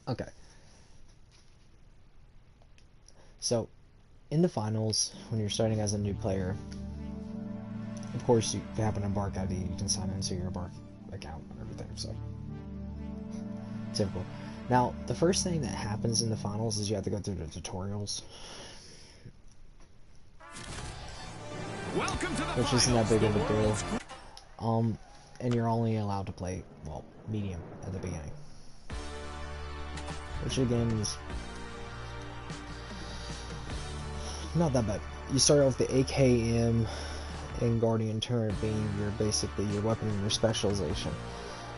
Okay. So, in the finals, when you're starting as a new player, of course you have an Embark ID, you can sign into your Embark account and everything, so typical. Now, the first thing that happens in the finals is you have to go through the tutorials. Which isn't that big of a deal. And you're only allowed to play, well, medium at the beginning. Which again is not that bad. You start off with the AKM and Guardian Turret being basically your weapon and your specialization.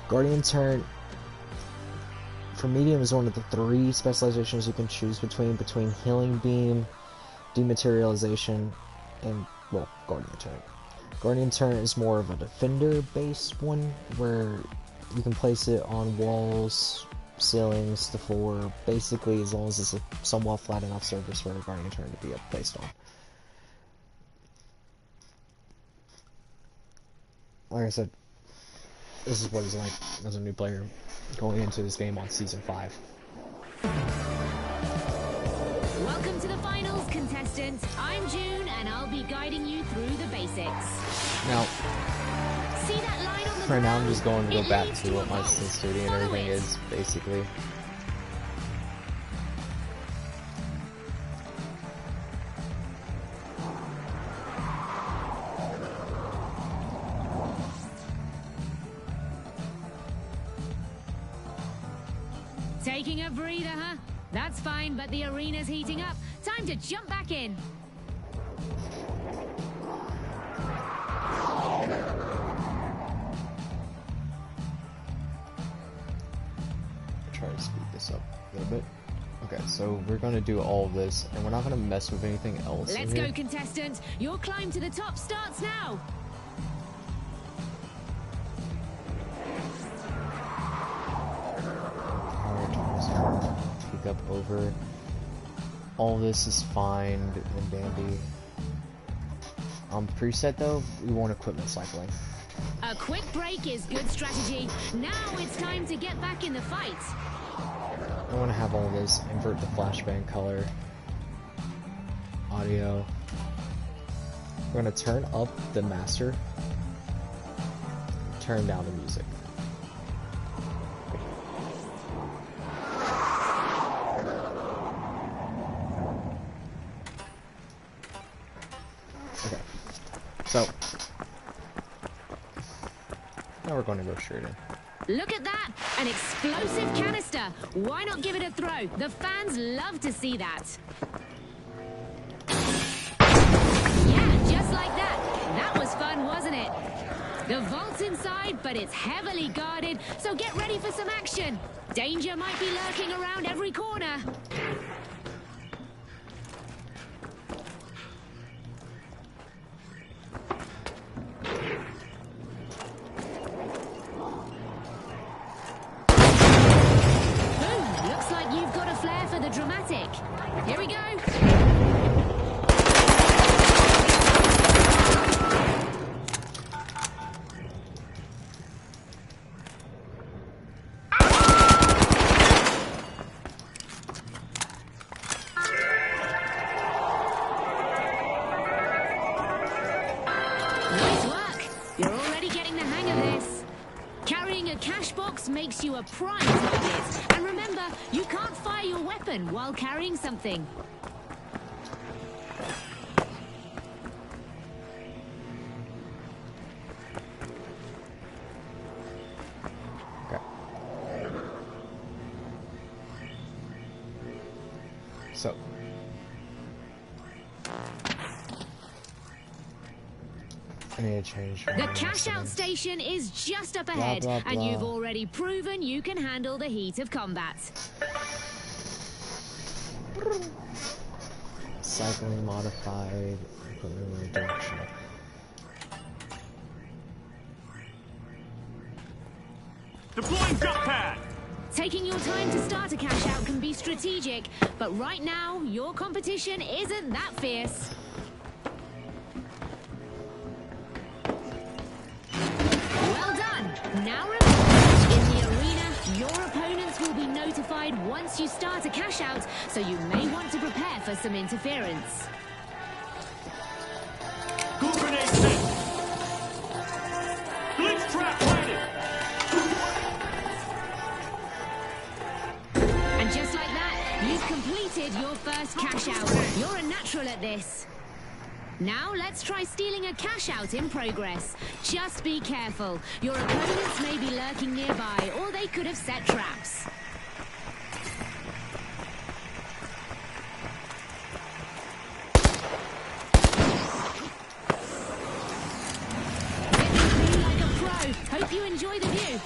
Guardian Turret for medium is one of the 3 specializations you can choose between Healing Beam, Dematerialization, and, well, Guardian Turret. Guardian Turret is more of a defender-based one, where you can place it on walls, ceilings, the floor, basically as long as it's a somewhat flat enough surface for a Guardian Turret to be placed on. Like I said, this is what it's like as a new player going into this game on Season 5. Welcome to the finals, contestants. I'm June, and I'll be guiding you through the basics. Now, see that line on the right now I'm ground? just going to go It back leads to what a my vault. sensitivity and Follow everything it. is, basically. Taking a breather, huh? That's fine, but the arena's heating up. Time to jump back in. Try to speed this up a little bit. Okay, so we're going to do all of this, and we're not going to mess with anything else. Let's in go, here. contestant. Your climb to the top starts now. Power tools are tweak up over. All this is fine and dandy. Preset though, we want equipment cycling. A quick break is good strategy. Now it's time to get back in the fight. I want to have all this, invert the flashbang color, audio. We're going to turn up the master, turn down the music. Okay, so now we're going to go straight in. Look at that! An explosive canister! Why not give it a throw? The fans love to see that. Yeah, just like that. That was fun, wasn't it? The vault's inside, but it's heavily guarded, so get ready for some action. Danger might be lurking around every corner. Boom! Looks like you've got a flair for the dramatic. Here we go. Nice work. You're already getting the hang of this. Carrying a cash box makes you a prime target. And remember, you can't fire your weapon while carrying something. Okay. So. I need to change. The cash out station is just up ahead, blah, and you've blah. already proven you can handle the heat of combat. Cycling modified, equipment direction. Deploying jump pad! Taking your time to start a cash out can be strategic, but right now, your competition isn't that fierce. Well done! Now remember, in the arena, your opponents will be notified side once you start a cash out, so you may want to prepare for some interference. Ghoul grenade set. Glitch trap planted. And just like that, you've completed your first cash out. You're a natural at this. Now let's try stealing a cash out in progress. Just be careful. Your opponents may be lurking nearby, or they could have set traps. Zipping like a pro. Hope you enjoy the view.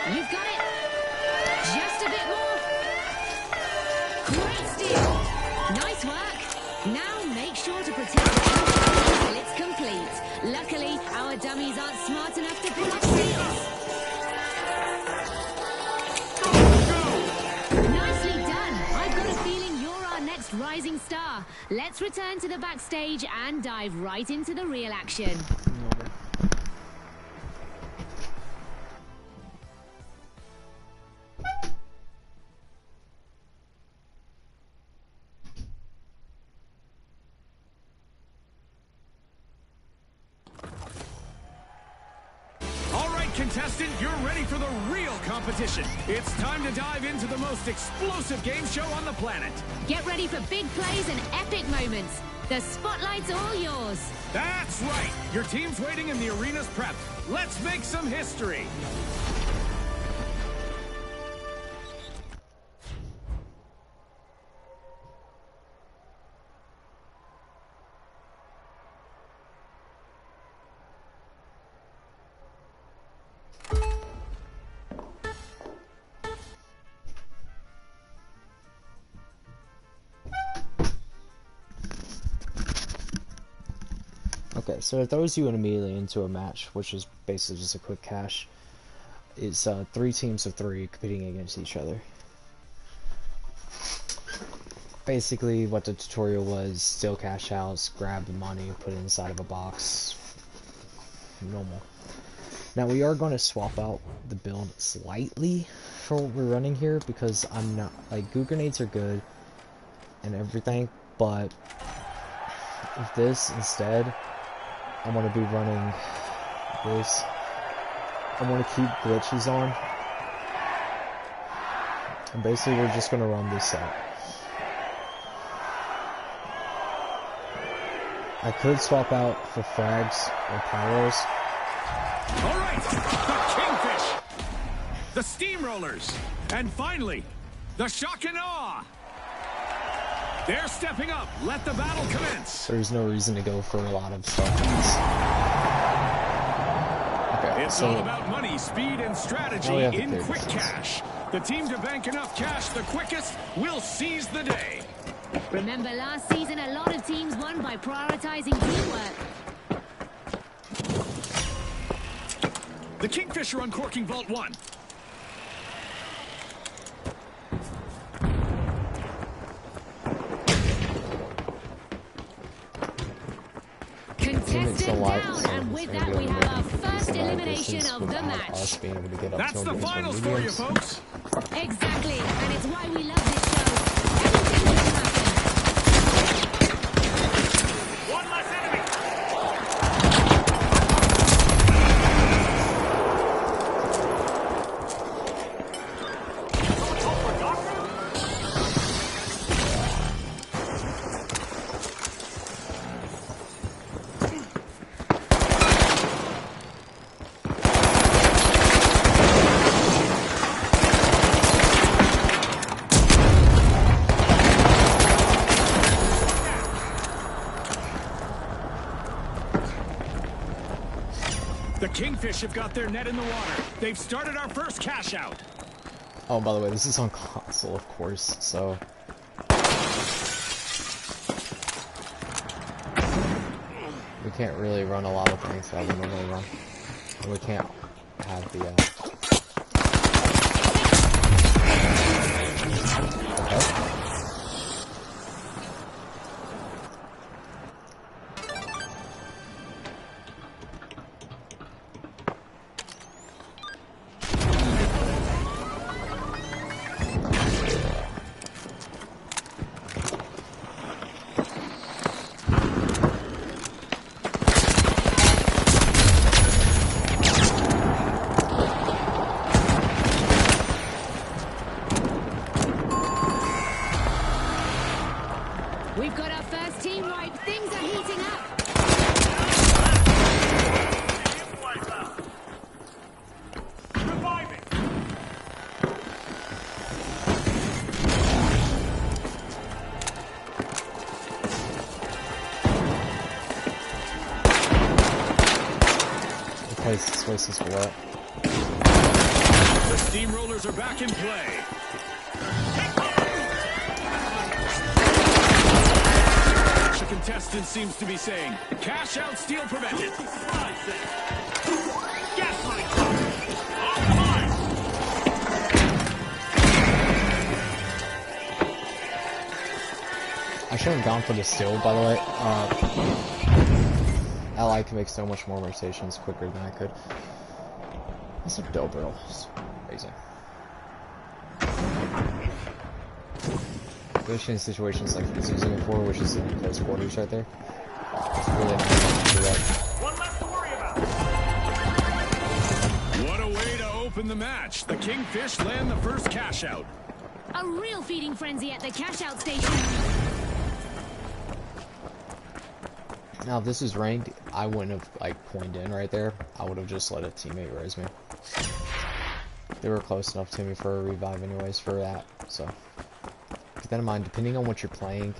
You've got it. Just a bit more. Great steal. Nice work. Now make sure to protect the cash until it's complete. Luckily, our dummies aren't smart enough to pick up steals. Nicely done. I've got a feeling you're our next rising star. Let's return to the backstage and dive right into the real action. Contestant, you're ready for the real competition. It's time to dive into the most explosive game show on the planet. Get ready for big plays and epic moments. The spotlight's all yours. That's right. Your team's waiting and the arena's prepped. Let's make some history. Okay, so it throws you immediately into a match, which is basically just a quick cash. It's 3 teams of 3 competing against each other. Basically, what the tutorial was, steal cash outs, grab the money, put it inside of a box. Normal. Now, we are going to swap out the build slightly for what we're running here, because I'm not, like, goo grenades are good and everything, but with this instead, I'm going to be running this. I'm going to keep glitches on. And basically we're just going to run this out. I could swap out for frags or pyros. Alright, the Kingfish, the Steamrollers, and finally, the Shock and Awe. They're stepping up. Let the battle commence. There's no reason to go for a lot of stuff. Okay, it's all about money, speed, and strategy in quick cash. The team to bank enough cash the quickest will seize the day. Remember last season, a lot of teams won by prioritizing teamwork. The Kingfisher uncorking Vault 1. Contestant down, and with that we have our first elimination of the match. That's the finals for you, folks. Exactly, and it's why we love this show. Anything can happen. One less enemy. The Kingfish have got their net in the water. They've started our first cash out. Oh, by the way, this is on console, of course, so... we can't really run a lot of things that we normally run. And we can't have the, Okay. We've got our first team wipe. Things are heating up. Reviving. This place is wet. The Steamrollers are back in play. The contestant seems to be saying, cash out steal prevented. Gas line covered. On the line. I should have gone for the steal, by the way. Ally can make so much more rotations quicker than I could. That's a dobro. It's amazing. Especially in situations like he's using it for, which is in close quarters right there. It's really nice to do that. One less to worry about. What a way to open the match. The Kingfish land the first cash out. A real feeding frenzy at the cash out station. Now, if this is ranked, I wouldn't have, like, coined in right there. I would have just let a teammate raise me. They were close enough to me for a revive anyways for that, so. Keep that in mind, depending on what you're playing.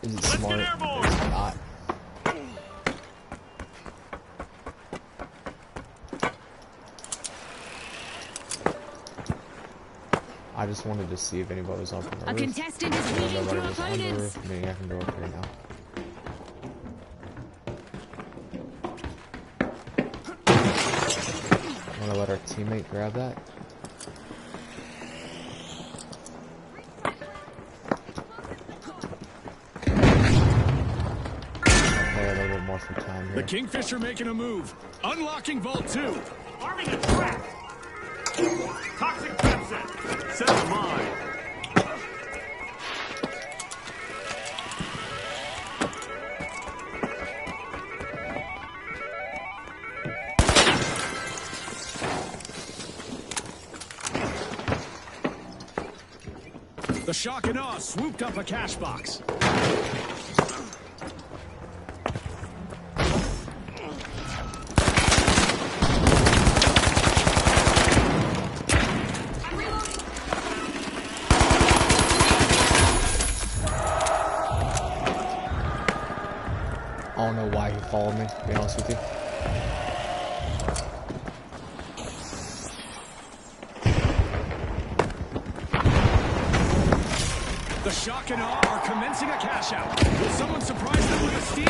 Is it smart? Is it not? I just wanted to see if anybody was up on the A roof. contestant is And feeding nobody through was on the opponents. roof, meaning I can go up here now. I'm gonna let our teammate grab that. Play a little bit more for time The here. Kingfish are making a move. Unlocking Vault 2. Arming a trap. Toxic trap set. Set of mine. The Shock and Awe swooped up a cash box. I don't know why he followed me, to be honest with you. The Shock and Awe are commencing a cash out. Will someone surprise them with a steal?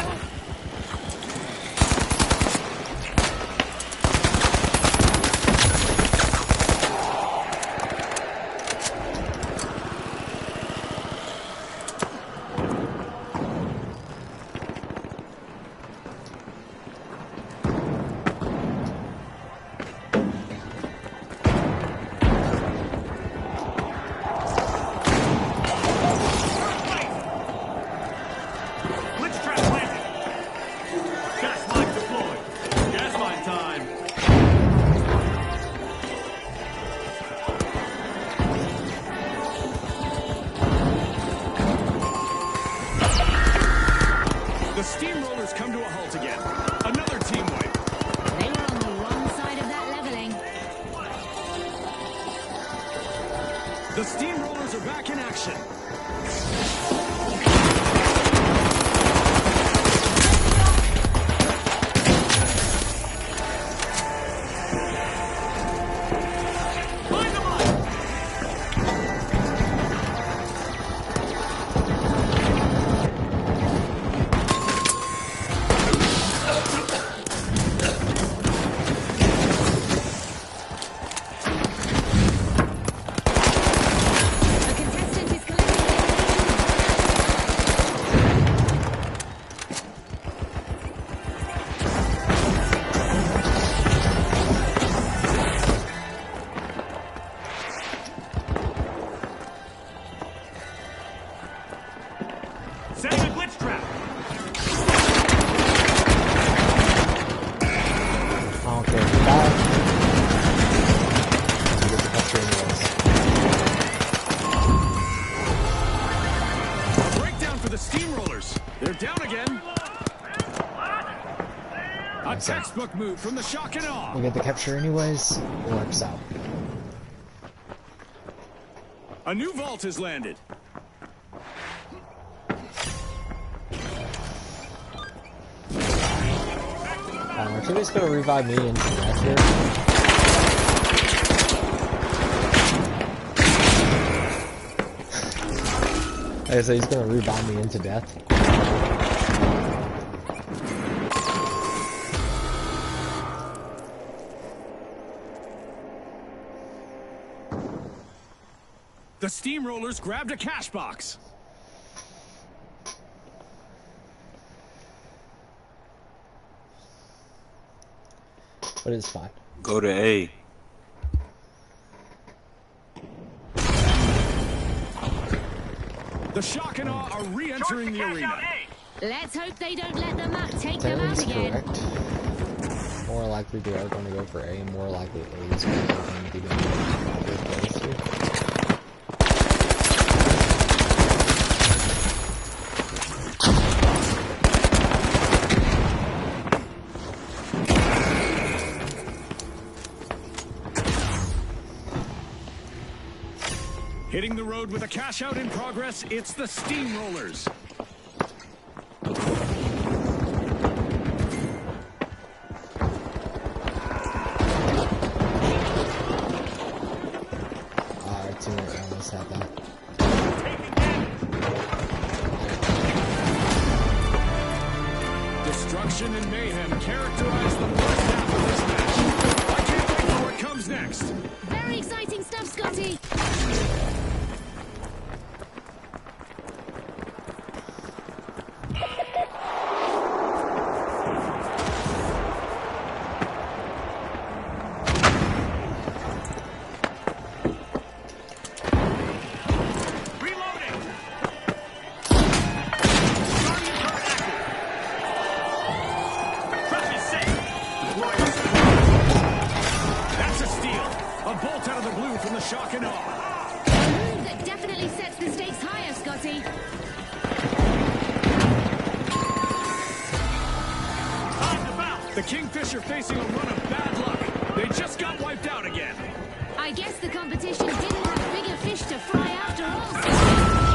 Glitch trap planted. Gas line deployed. Gas line time. The Steamrollers come to a halt again. Another team wipe. They were on the wrong side of that leveling. The Steamrollers are back in action. move from the Shock and Awe. We get the capture anyways. It works out. A new vault has landed. Artemia's gonna revive me into death here. Like I said, he's gonna revive me into death. The Steamrollers grabbed a cash box. But it's fine. Go to A. The Shock and Awe are re-entering the arena. Let's hope they don't let the map take them out Terran's again. correct. More likely they are going to go for A, and more likely A is going to be the Hitting the road with a cash out in progress, it's the Steamrollers. Teammate almost had that. Destruction and mayhem characterize the first half of this match. I can't wait for what comes next. Very exciting stuff, Scotty. Shock and Awe. A move that definitely sets the stakes higher, Scotty. The Kingfisher facing a run of bad luck. They just got wiped out again. I guess the competition didn't have bigger fish to fry after all, Scotty.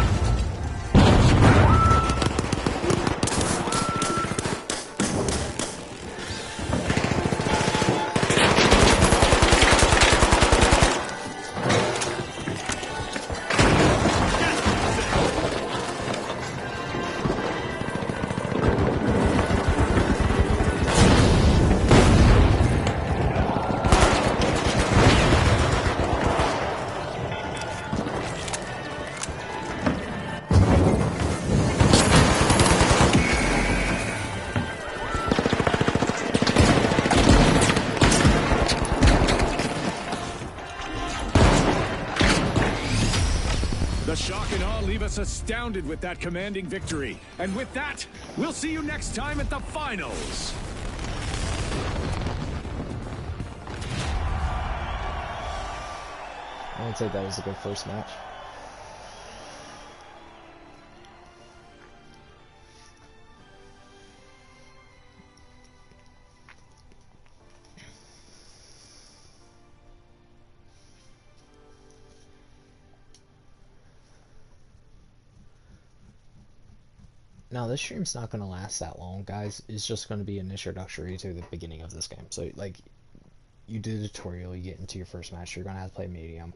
The Shock and Awe leave us astounded with that commanding victory. And with that, we'll see you next time at the finals. I would say that was a good first match. Now, this stream's not going to last that long, guys. It's just going to be an introductory to the beginning of this game. So, like, you do the tutorial, you get into your first match, you're going to have to play medium.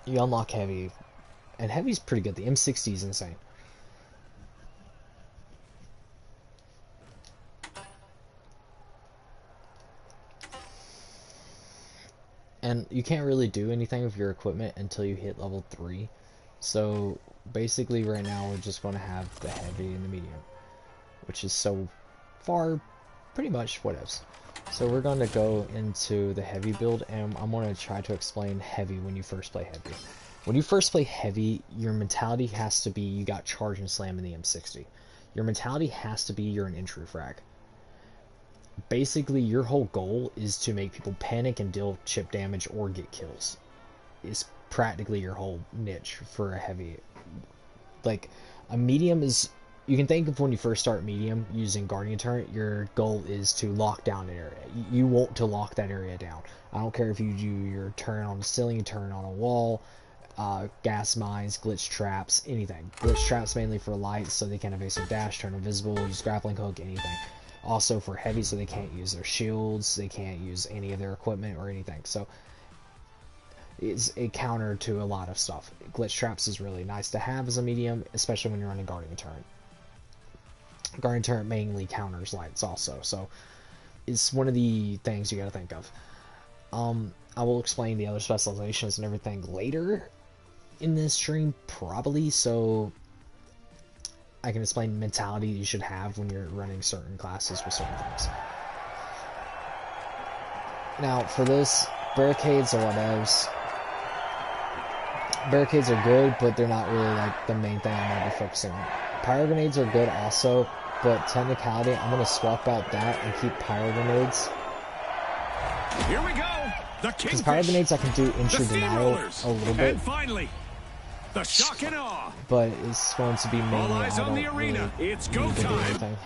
You unlock heavy, and heavy's pretty good. The M60 is insane. And you can't really do anything with your equipment until you hit level 3. So basically right now we're just going to have the heavy and the medium, which is so far pretty much whatevs. So we're going to go into the heavy build, and I'm going to try to explain heavy when you first play heavy. When you first play heavy, your mentality has to be you got charge and slam in the M60. Your mentality has to be you're an entry frag. Basically your whole goal is to make people panic and deal chip damage or get kills. It's practically your whole niche for a heavy. Like, a medium is you can think of when you first start medium using Guardian Turret, your goal is to lock down an area. You want to lock that area down. I don't care if you do your turn on a ceiling, turn on a wall, gas mines, glitch traps, anything. Glitch traps mainly for lights, so they can evasive dash, turn invisible, use grappling hook, anything. Also for heavy, so they can't use their shields, they can't use any of their equipment or anything. So it's a counter to a lot of stuff. Glitch traps is really nice to have as a medium, especially when you're running Guardian Turret. Guardian Turret mainly counters lights also, so it's one of the things you gotta think of. I will explain the other specializations and everything later in this stream, probably, so I can explain the mentality you should have when you're running certain classes with certain things. Now, for this, barricades or whatevs. Barricades are good, but they're not really like the main thing I'm going to be focusing on. Pyro grenades are good also, but technicality, I'm going to swap out that and keep pyro grenades. Here we go. The Because pyro grenades I can do entry denial a little bit. And finally, the shock and awe. But it's going to be mainly All eyes on the arena. Really It's go time.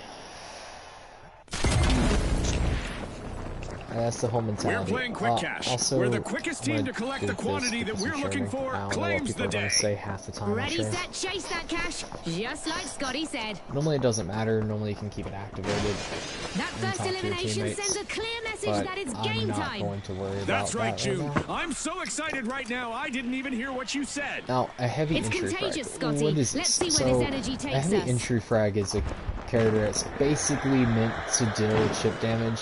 That's the whole mentality. We're playing quick cash. Also, we're the quickest team to collect the quantity that we're looking for. Claims the day. Say half the time. Ready, set, chase that cash, just like Scotty said. Normally it doesn't matter. Normally you can keep it activated. That first elimination sends a clear message that it's game time. I'm not going to worry about That's right, that June. right now. I'm so excited right now. I didn't even hear what you said. Now, a heavy It's entry contagious, frag. Scotty. What is Let's this? see where this energy A takes heavy us. entry frag is a character that's basically meant to deal with chip damage.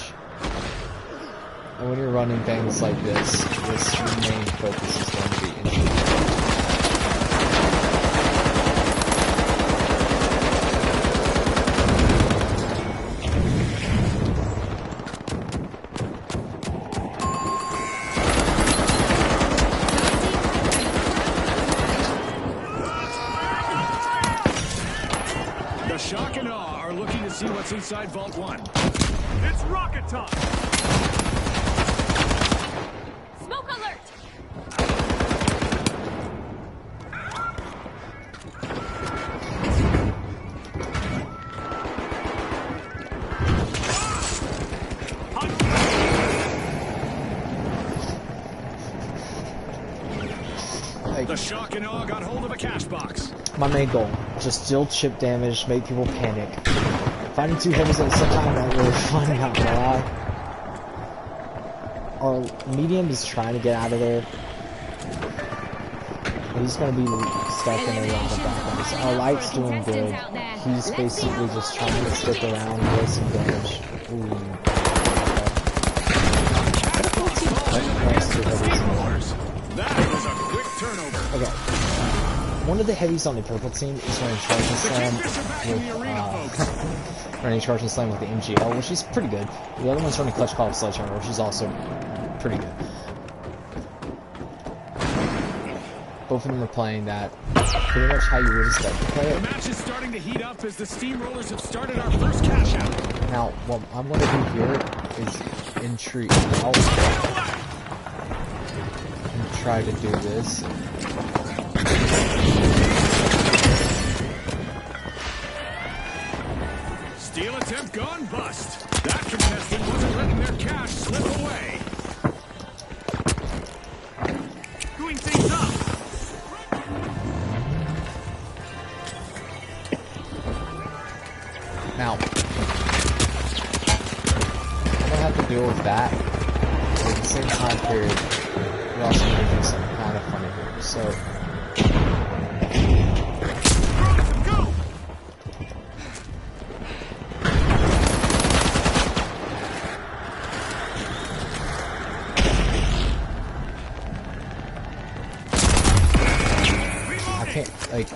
And when you're running things like this your main focus is going to be entry. The shock and awe are looking to see what's inside Vault 1. It's rocket time! Smoke alert! The shock and awe got hold of a cash box. My main goal, just deal chip damage, make people panic. Fighting two heavies at the same time not really fun, not gonna lie. Our medium is trying to get out of there. He's gonna be stuck in a lot of backgrounds. Our light's doing good. He's basically just trying to stick around and get some damage. Ooh. That's two heavies in there. That was a quick turnover. Okay. One of the heavies on the purple team is running Charge and Slam running Charge and Slam with the MGL, which is pretty good. The other one's running Clutch Call of Sledgehammer, which is also pretty good. Both of them are playing that pretty much how you would expect to play The it. match is starting to heat up as the Steamrollers have started our first cash out. Now, what I'm going to do here is entreat out and try to do this. Steal attempt gone bust. That contestant wasn't letting their cash slip away. Doing things up! Now, I'm going to have to deal with that. But at the same time period, we're also going to do something kind of funny here. So, Go! I can't, like,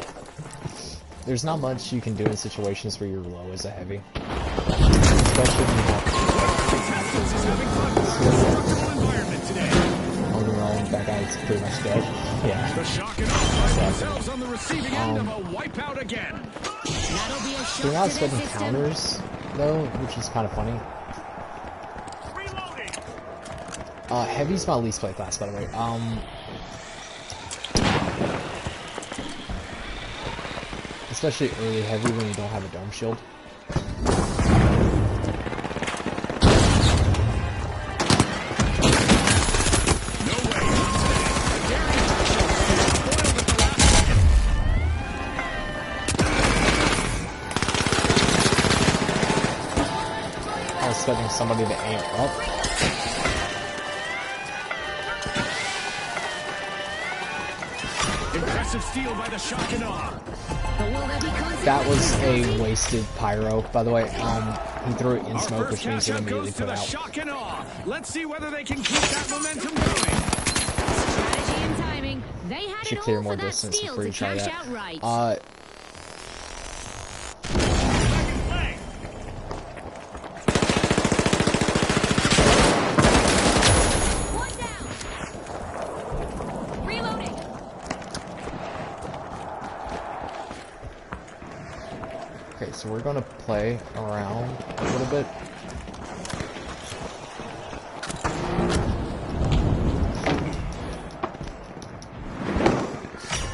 there's not much you can do in situations where you're low as a heavy. Especially when you have Contestants is having fun with the virtual environment today. on your own, that guy's pretty much dead. Yeah. The shock and awe find themselves on the receiving end of a wipeout again. That'll be a They're shock not to their expecting system. counters, though, which is kind of funny. Reloading! Heavy's my least play class, by the way. It's especially early heavy when you don't have a dome shield. I was expecting somebody to aim up. Impressive steal by the shock and awe. That was a wasted pyro, by the way. He threw it in smoke, which means it immediately put out. Shock and awe. Let's see whether they can keep that momentum going. Strategy and timing. They had Should it clear all more for that distance steal before you to try cash that. outright. One down. Reloading. Okay, so we're gonna play around a little bit.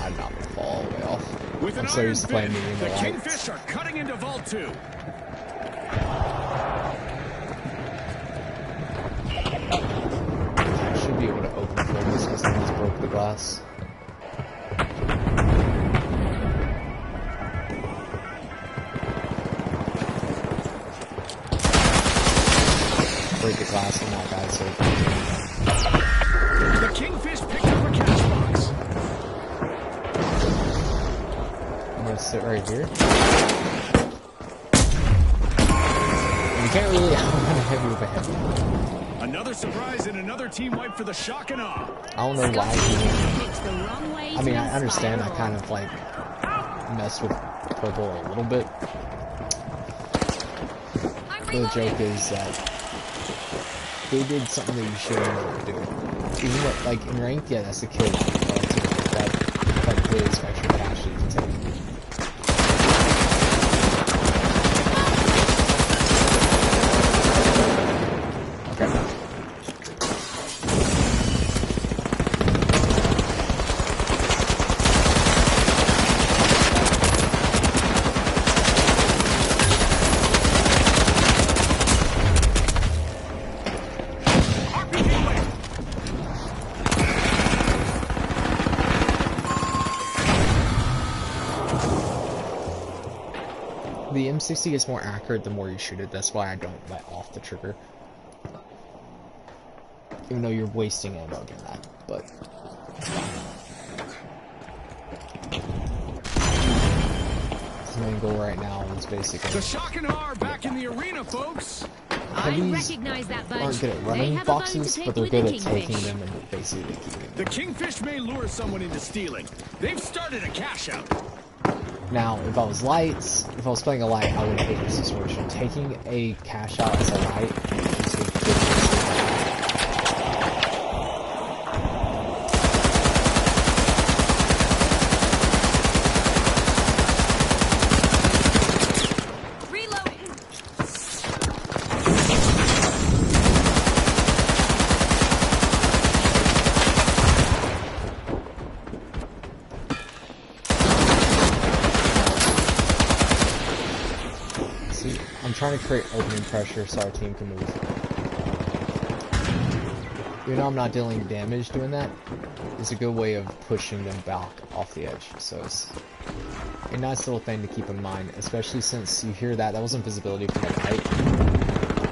I'm not gonna fall all the way off. With an I'm so iron used to playing fist, medium the light. Kingfish are cutting into Vault 2. I should be able to open for this because no one's broke the glass. Break the glass on that guy, so The Kingfish picked up a cash box. I'm gonna sit right here. You can't really outrun a heavy with a heavy. Another surprise and another team wipe for the shock and awe. I don't know why he Picked the wrong way I mean, to I understand I inspire. kind of like messed with purple a little bit. The joke is that they did something that you shouldn't have to do. Even though, like in ranked, yeah, that's the kill. That is extra cash that you can take. Okay. The M60 gets more accurate the more you shoot it. That's why I don't let off the trigger. Even though you're wasting ammo doing that, but this angle right now is basically The shock and awe are back in the arena, folks. I Heavies recognize that bunch. aren't good at They running have a bone to boxes, pick but they're with the good at taking Kingfish. them and basically keeping them. The Kingfish may lure someone into stealing. They've started a cash out. Now, if I was lights, if I was playing a light, I would hate this situation. Taking a cash out as a light is a good Reloading. See, I'm trying to create opening pressure so our team can move. Even though I'm not dealing damage doing that, it's a good way of pushing them back off the edge. So it's a nice little thing to keep in mind, especially since you hear that. That wasn't visibility from the right.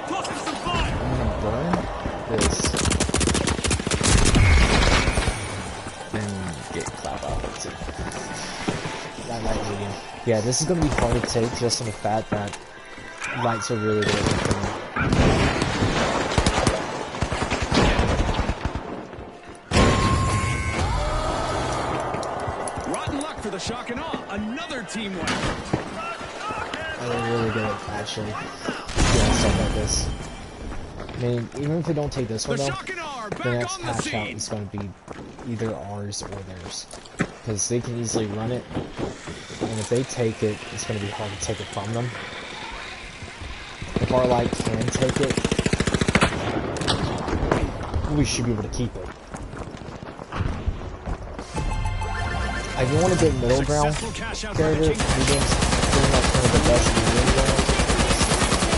Tossing some fire. I'm gonna burn this and get clap out. That's it. That light medium. Yeah, this is gonna be hard to take just on the fact that lights are really good at thing. Rotten luck for the shock and awe. Another team wipe. They're really good at actually doing stuff like this. I mean, even if they don't take this The one though, shock and awe are the back next on the hatch out scene. is going to be either ours or theirs. Because they can easily run it, and if they take it, it's going to be hard to take it from them. If our light can take it, we should be able to keep it. If you want to get middle ground Successful cash out by the character, Kingfish. the game's pretty much one of the best medium grounds.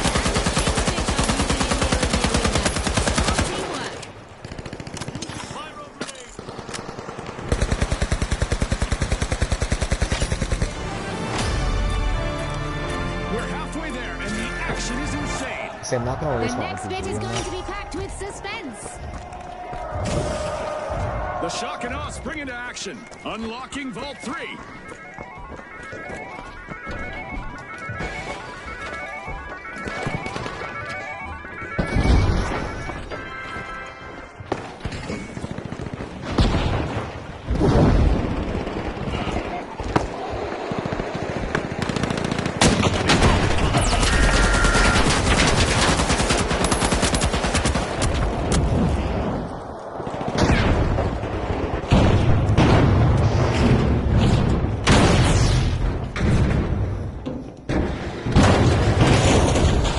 We're halfway there, and the action is insane. See, I'm not gonna The waste my next bit RPG is on going that. to be packed with suspense. The shock and awe spring into action, unlocking Vault 3.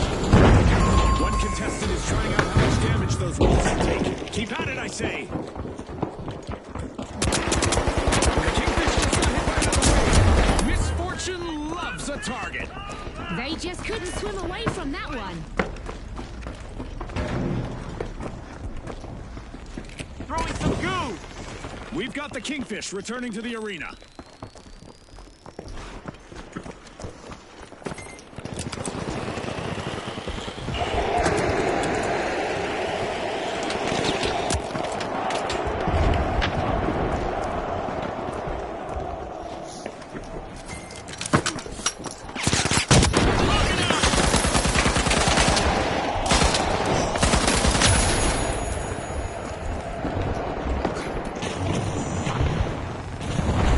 One contestant is trying out how much damage those walls can take. Keep at it, I say. The Kingfish was not hit by another wave. Misfortune loves a target. They just couldn't swim away from that one. Throwing some goo! We've got the Kingfish returning to the arena.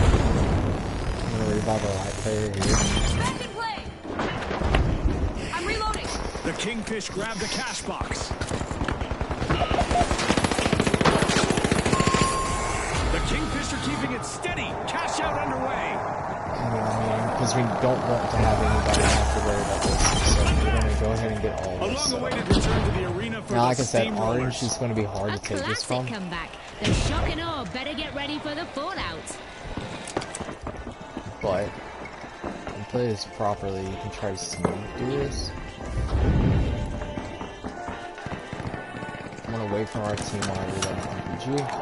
I'm gonna revive a light player here. Back in play. I'm reloading. The Kingfish grabbed the cash box. The Kingfish are keeping it steady. Cash out underway. Because we don't want to have anybody have to worry about this. So we're gonna go ahead and get all A this. long-awaited return to the arena for Now, the like I said, Steamrollers. orange is going to be hard A to take this classic from. comeback. The shock and awe better get ready for the fallout. But if you play this properly, you can try to sneak through this. I'm gonna wait for our team while I reload my RPG.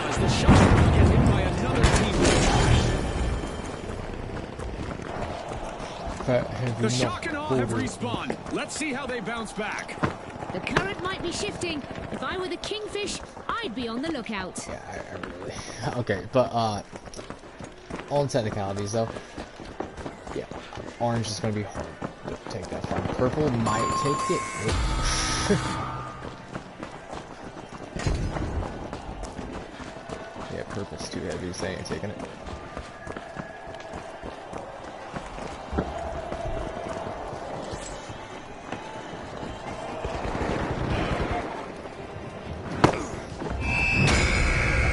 As the shock and awe get hit by another team. The shock and awe have respawned. Let's see how they bounce back. The current might be shifting. If I were the Kingfish, I'd be on the lookout. Yeah, I really. Okay, but all technicalities though, yeah, orange is gonna be hard to take that from. Purple might take it. Yeah, purple's too heavy, so I ain't taking it.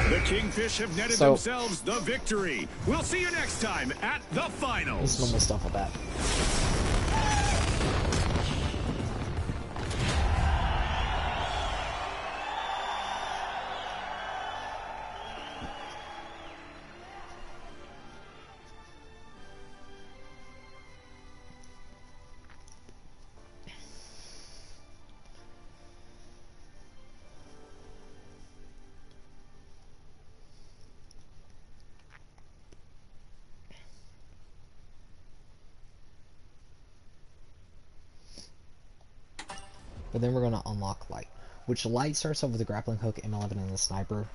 The Kingfish have netted So- themselves the victory. We'll see you next time at the This finals. normal stuff with that. But then we're going to unlock light, which light starts off with the grappling hook, M11, and the sniper.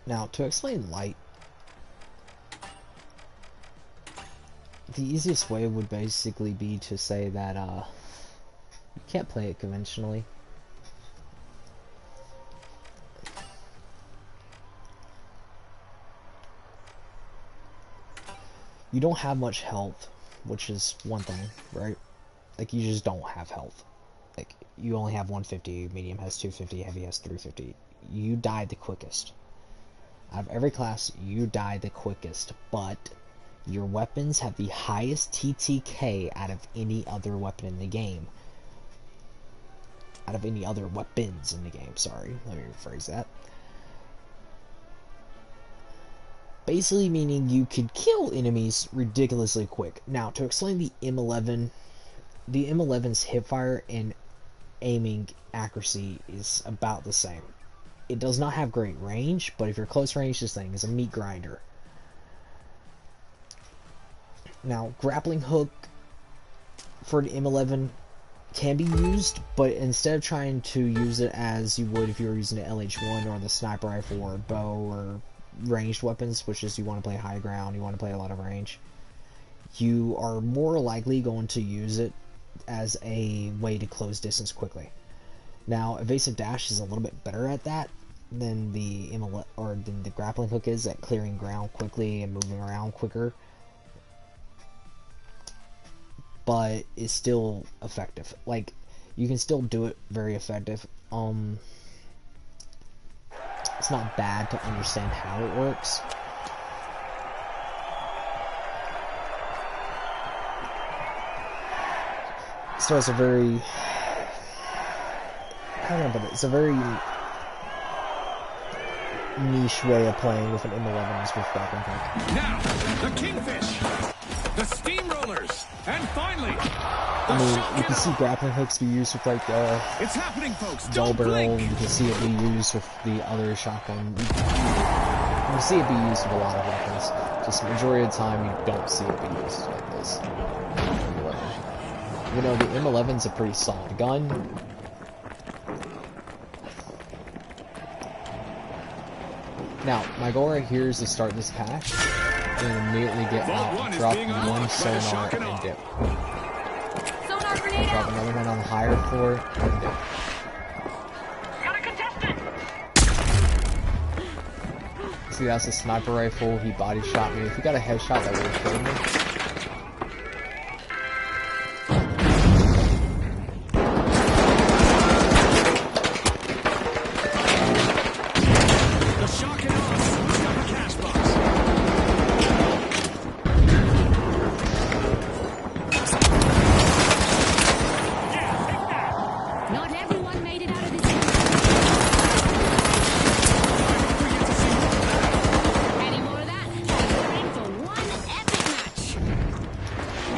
Now, to explain light, the easiest way would basically be to say that you can't play it conventionally. You don't have much health, which is one thing, right? Like, you just don't have health. Like, you only have 150, medium has 250, heavy has 350. You die the quickest. Out of every class, you die the quickest, but your weapons have the highest TTK out of any other weapon in the game. Out of any other weapons in the game, sorry. Let me rephrase that. Basically meaning you could kill enemies ridiculously quick. Now, to explain the M11, the M11's hipfire and aiming accuracy is about the same. It does not have great range, but if you're close range, this thing is a meat grinder. Now, grappling hook for the M11 can be used, but instead of trying to use it as you would if you were using the LH1 or the sniper rifle or bow or ranged weapons, which is you want to play high ground, you want to play a lot of range, you are more likely going to use it as a way to close distance quickly. Now, evasive dash is a little bit better at that than the than the grappling hook is at clearing ground quickly and moving around quicker, but it's still effective. Like, you can still do it very effective. It's not bad to understand how it works. So it's a very, I don't know, but it's a very niche way of playing with an M11 is with grappling hook. Now, the Kingfish, the Steamrollers, and finally, I mean, you can see grappling hooks be used with, like, it's happening, folks. dull Don't barrel, blink. and you can see it be used with the other shotgun. You can see it be used with a lot of weapons. Just majority of the time, you don't see it be used like this. You know, the M11's a pretty solid gun. Now, my goal right here is to start this patch and immediately get out, drop one sonar, and dip. Sonar grenade Drop out. another one on the higher floor, and dip. Got a contestant. See, that's a sniper rifle. He body shot me. If he got a headshot, that would have killed me. The shock and awe got the cash box. Not everyone made it out of this. Any more of that? We're in for one epic match.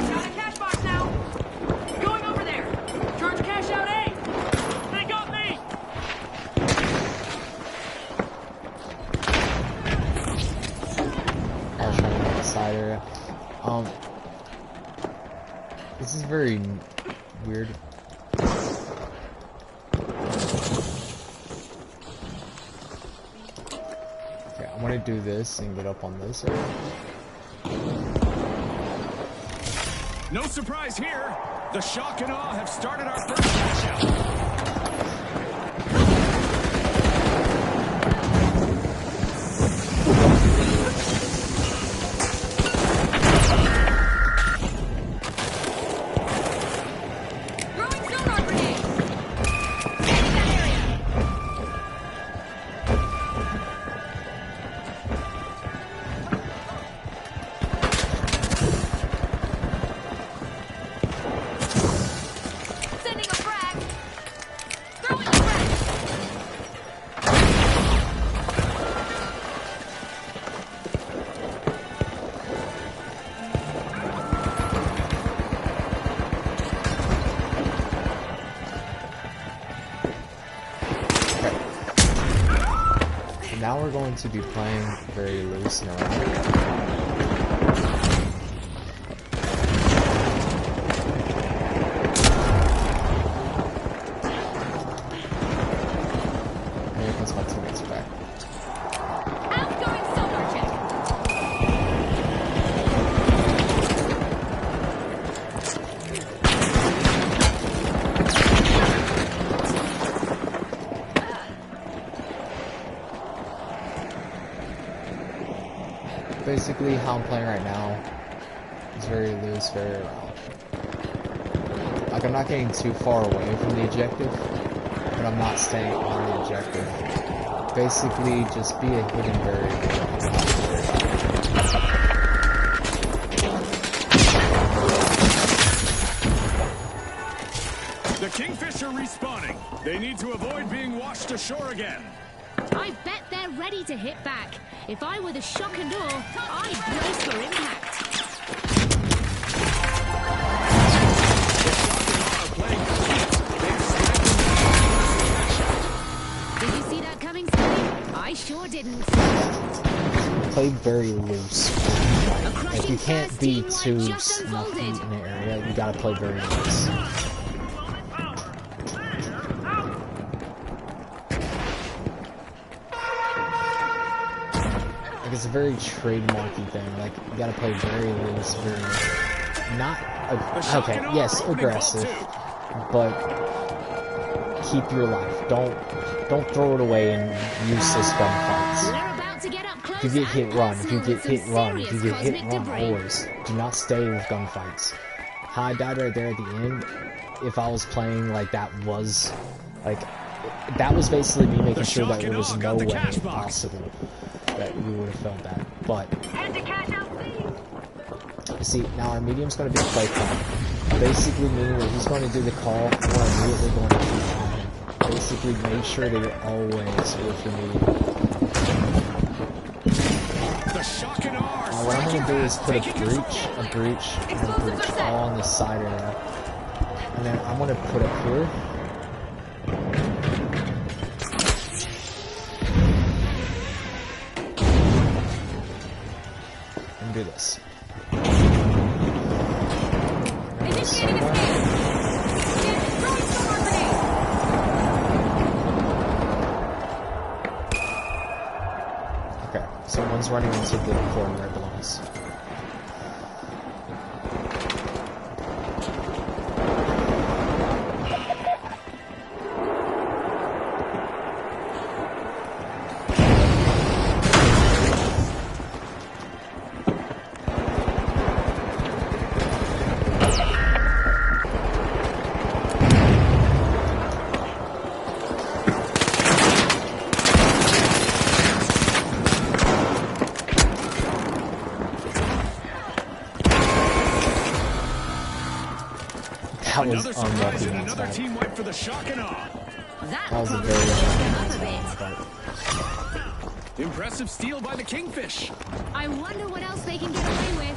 Got a cash box now. Going over there. Charge cash out A. They got me. I was trying to get the side area. This is very weird. Okay, I'm gonna do this and get up on this area. No surprise here. The shock and awe have started our first cash out. Throwing sonar grenade. Taking that area. Sending a frag. Throwing a frag. So now we're going to be playing very loose and around. Here comes my teammates back. Out basically how I'm playing right now. It's very loose, very like I'm not getting too far away from the objective, but I'm not staying on the objective. Basically, just be a hidden variable. The Kingfish are respawning. They need to avoid being washed ashore again. I bet they're ready to hit back. If I were the Shock and Awe, I'd brace for impact. Did you see that coming, Scully? I sure didn't. Play very loose. Like you can't be too just snuffy unfolded. in the area. You gotta play very loose. Like it's a very trademarky thing. Like you gotta play very loose, very not okay. Yes, aggressive, but keep your life. Don't throw it away in useless gunfights. We're about to get up close If you get hit, and run. If you personal get with hit, some run. If you serious get hit, cosmic run. debris. Always. Do not stay with gunfights. How I died right there at the end, if I was playing like that was, like, that was basically me making sure that there was no way possible that we would have felt that. But, see, now our medium's going to be a play call. Basically meaning that he's going to do the call, and we're immediately going to keep on him. Basically make sure that you're always with your medium. The Shock and Awe. Now what I'm going to do is put a breach, and a breach all on the side area. And then I'm going to put it here. And do this. Okay, so one's running into the corner where it belongs. That was Another surprise unlucky. and That's another bad. team wipe for the Shock and Awe. That That was a probably very shook them unlucky up a bit. but Impressive steal by the Kingfish. I wonder what else they can get away with.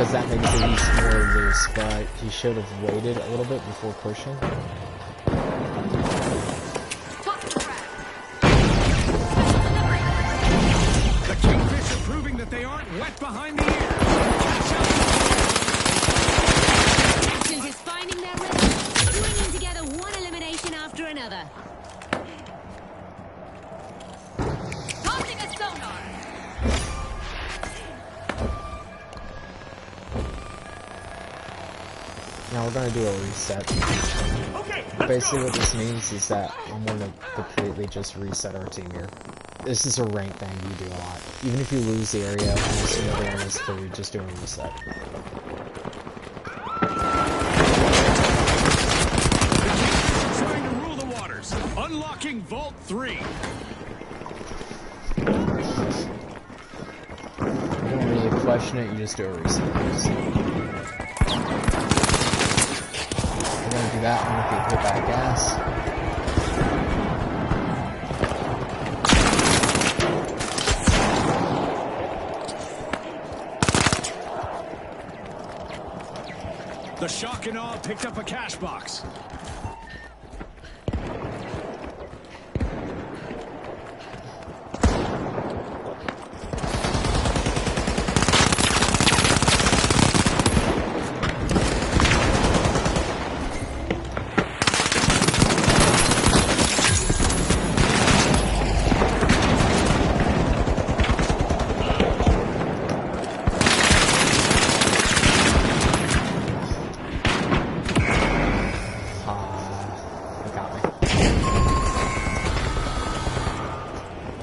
because that makes it easy more loose, but he should have waited a little bit before pushing. The Kingfish are proving that they aren't wet behind the ears. Legend is finding their rhythm, stringing together one elimination after another. Tossing a sonar. Now we're gonna do a reset. Okay, Basically what this means is that I'm gonna completely just reset our team here. This is a rank thing you do a lot. Even if you lose the area, once you know the one is clear, just do a reset. Trying to rule the waters. Unlocking Vault 3. You don't really question it, you just do a reset. We're gonna do that one if you hit that gas. The Shock and Awe picked up a cash box.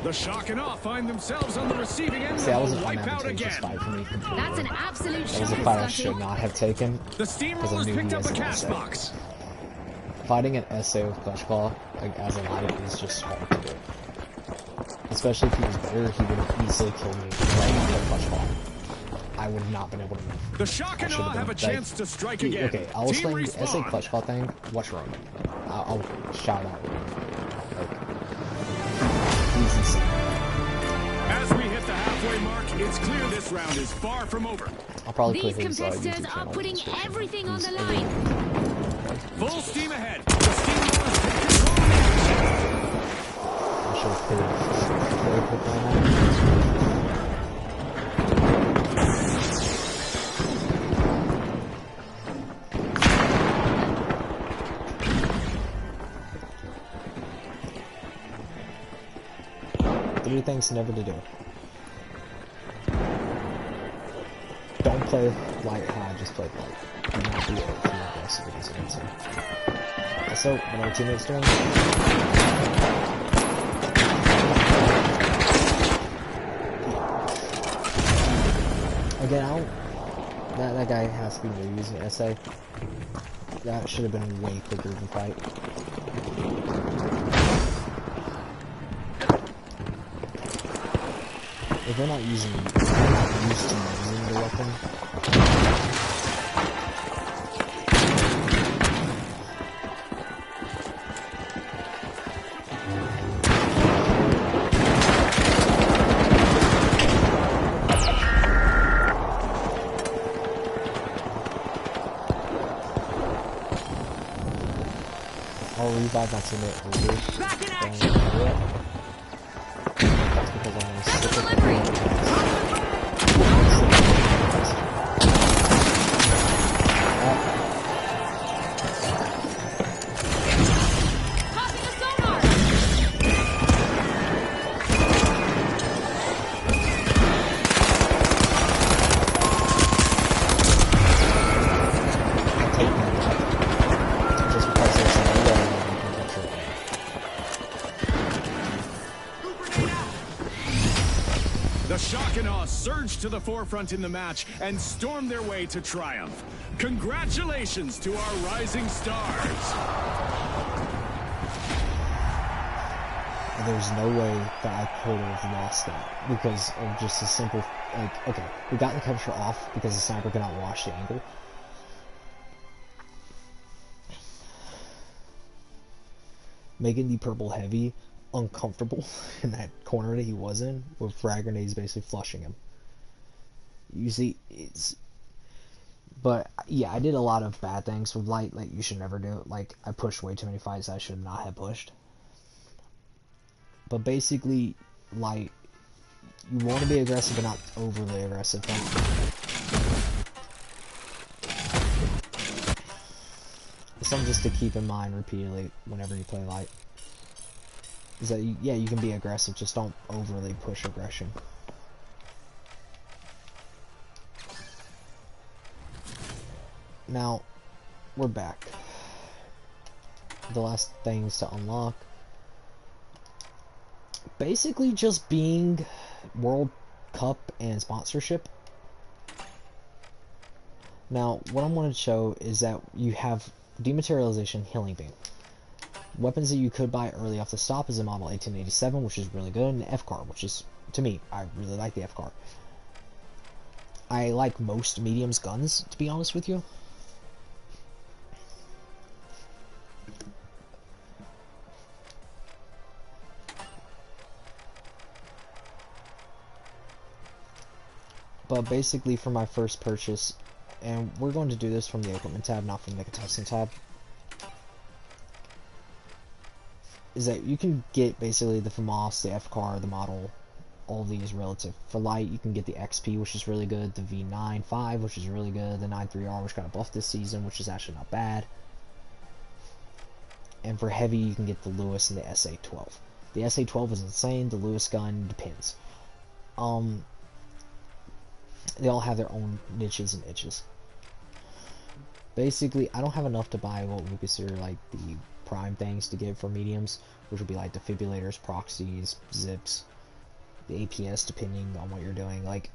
The Shock and Awe find themselves on the receiving end See, that of was a an wipeout unadvantageous again. fight for me completely. That's an absolute That was a shot, fight I Scotty. should not have taken. The Steamrollers knew picked he up a has an cash essay. box. Fighting an SA with Clutch Claw, like, as a light is just hard to do. Especially if he was better, he would have easily killed me right after Clutch Claw. I would have not been able to move. The Shock and Awe have a chance to strike again. Okay, I was Team playing the SA respawn. Clutch Claw thing. What's wrong? I'll shout out. Like, he's insane. As we hit the halfway mark, it's clear this round is far from over. I'll probably These put his competitors YouTube are channel in the putting description. everything on He's the a- line. Full steam ahead. The Steamrollers take control of the action. I should have paid very quick on that. Three things never to do. Don't play light high, just play light. Do not be overly aggressive against an answer. Also, what our teammates doing? Again, I don't... That guy has to be new using SA. That should have been way quicker than fight. If they're not using, if they're not used to using the weapon, I'll revive my teammate early. Back in Don't action! do it. That's because I'm gonna stick with Delivery. Tossing a sonar! Take that. Just because there's a way you can control it. Grenade out! The Shock and Awe surged to the forefront in the match and stormed their way to triumph. Congratulations to our rising stars. There's no way that I could have lost that because of just a simple, like, okay, we got the capture off because the sniper could not watch the angle. Making the purple heavy uncomfortable in that corner that he was in with frag grenades basically flushing him. You see, it's... But, yeah, I did a lot of bad things with light, like, you should never do. Like, I pushed way too many fights I should not have pushed. But basically, like, you want to be aggressive but not overly aggressive. Something just to keep in mind repeatedly whenever you play light. Is that, yeah, you can be aggressive, just don't overly push aggression. Now, we're back. The last things to unlock. Basically just being World Cup and sponsorship. Now, what I want to show is that you have Dematerialization, Healing Beam. Weapons that you could buy early off the stop is a Model 1887, which is really good, and the F-Car, which is, to me, I really like the F-Car. I like most mediums guns, to be honest with you. But basically for my first purchase, and we're going to do this from the equipment tab, not from the contestant tab, is that you can get basically the FAMAS, the F-Car, the model, all these relative. For light, you can get the XP, which is really good, the V95, which is really good, the 93R, which got a buff this season, which is actually not bad. And for heavy, you can get the Lewis and the SA-12. The SA-12 is insane, the Lewis gun depends. They all have their own niches and itches. Basically, I don't have enough to buy what we consider like the prime things to get for mediums, which would be like defibrillators, proxies, zips, the APS depending on what you're doing. Like,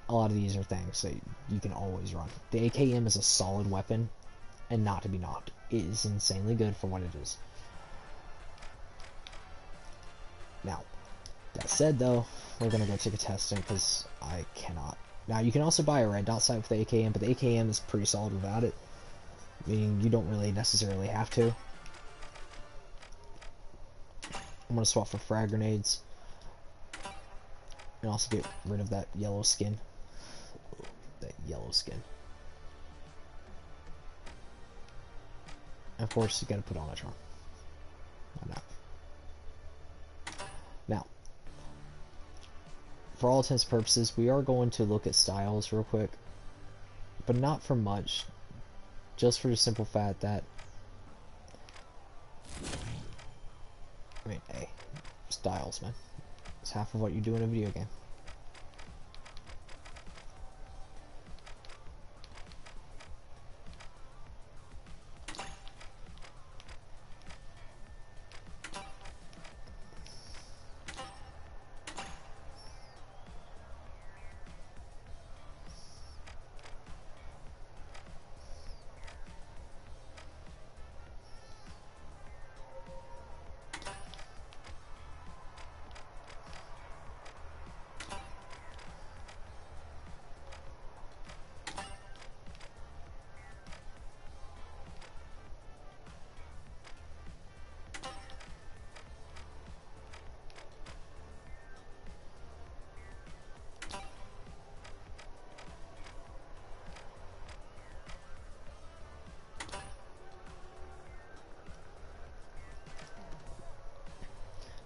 a lot of these are things that you can always run. The AKM is a solid weapon, and not to be knocked. It is insanely good for what it is. Now, that said though, we're gonna go take a testing because I cannot. Now, you can also buy a red dot sight with the AKM, but the AKM is pretty solid without it. Meaning you don't really necessarily have to. I'm gonna swap for frag grenades. And also get rid of that yellow skin. That yellow skin. And of course, you gotta put on a charm. Why not? Now, for all intents and purposes, we are going to look at styles real quick. But not for much. Just for the simple fact that, I mean, hey, styles, man. It's half of what you do in a video game.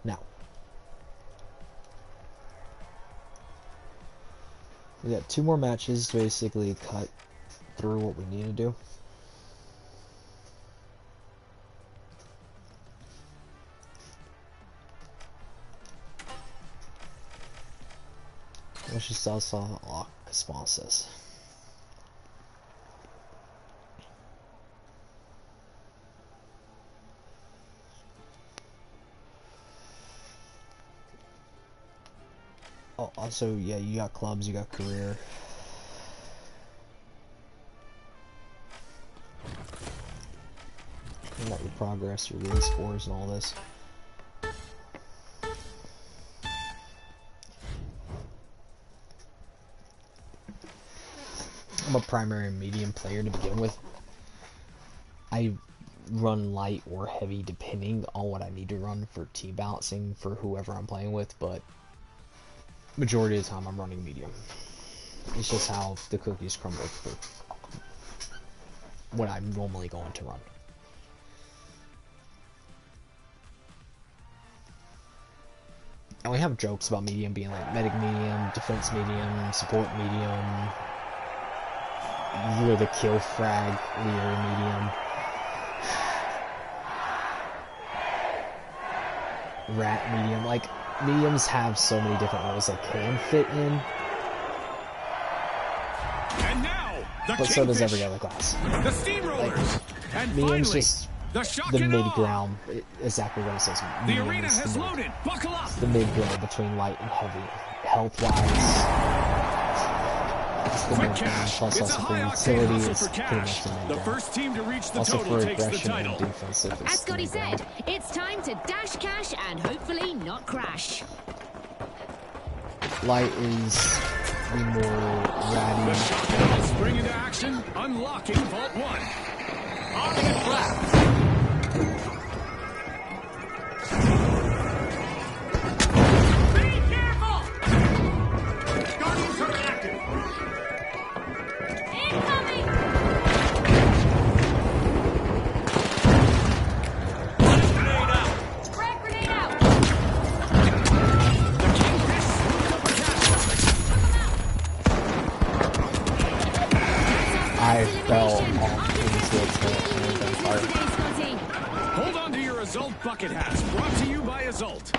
Now, we got 2 more matches to basically cut through what we need to do. Let's just also lock responses. Oh, also, yeah, you got clubs, you got career. You got your progress, your win scores, and all this. I'm a primary and medium player to begin with. I run light or heavy depending on what I need to run for team balancing for whoever I'm playing with, but majority of the time I'm running medium. It's just how the cookies crumble for what I'm normally going to run. And we have jokes about medium being like medic medium, defense medium, support medium, you're the kill frag leader medium, rat medium. Like, mediums have so many different roles they can fit in, And now, but so does every other class. The Steamrollers. Like, And medium's finally, just the shock the and awe. mid-ground, exactly what it says. The Medium arena is has the mid. loaded. Buckle up. It's the mid-ground between light and heavy. Health-wise, it's the Quick mid-ground, cash. plus It's a also for high-octane utility, hustle it's for pretty cash. much the The mid-ground. first team to reach the Also total for takes the aggression title. and defensive, As it's the Scotty mid-ground. said, it's time to dash cash and hopefully not crash. Light is the more The ratty. shock and awe spring into action, unlocking Vault 1. On the flat. Be careful! Guardian turret active. Incoming! Grenade out. Frag grenade out! The Kingfish swooped over cash. I fell off into a turret and then fired. Hold on to your Azult bucket hats, brought to you by Azult.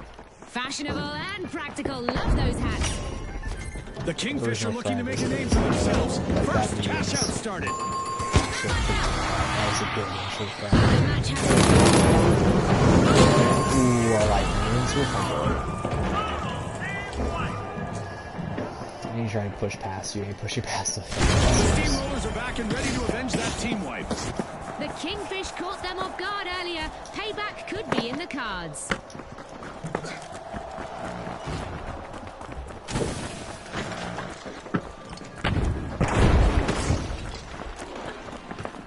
Fashionable and practical, love those hats. The Kingfish There's are no looking to make a frag. name for themselves. Like First that cash means- out started. That was a good initial frag. The match has Ooh, I like minions with them. trying to push past you, and push you past the The Steamrollers are back and ready to avenge that team wipe. The Kingfish caught them off guard earlier. Payback could be in the cards.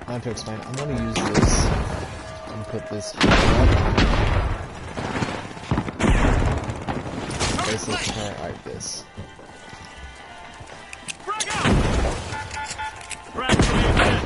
I have to explain. I'm going to use this and put this here. Basically, turn it like this. Frag out! Frag grenade set.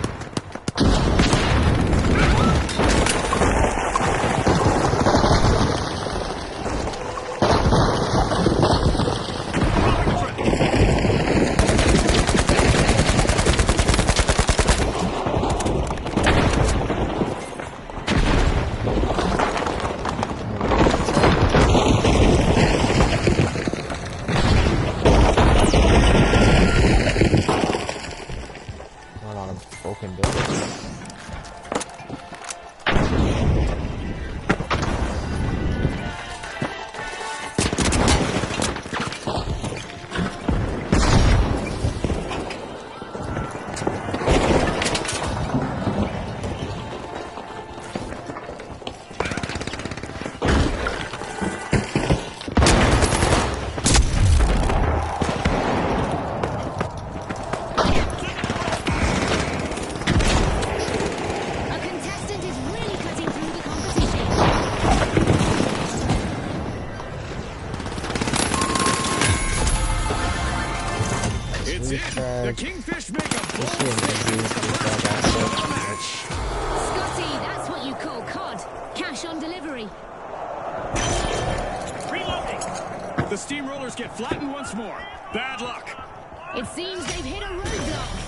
Not on a broken building. A contestant is really cutting through the competition. It's in. The Kingfish make a bold match. Scotty, that's what you call COD. Cash on delivery. Reloading. The Steamrollers get flattened once more. Bad luck. It seems they've hit a roadblock.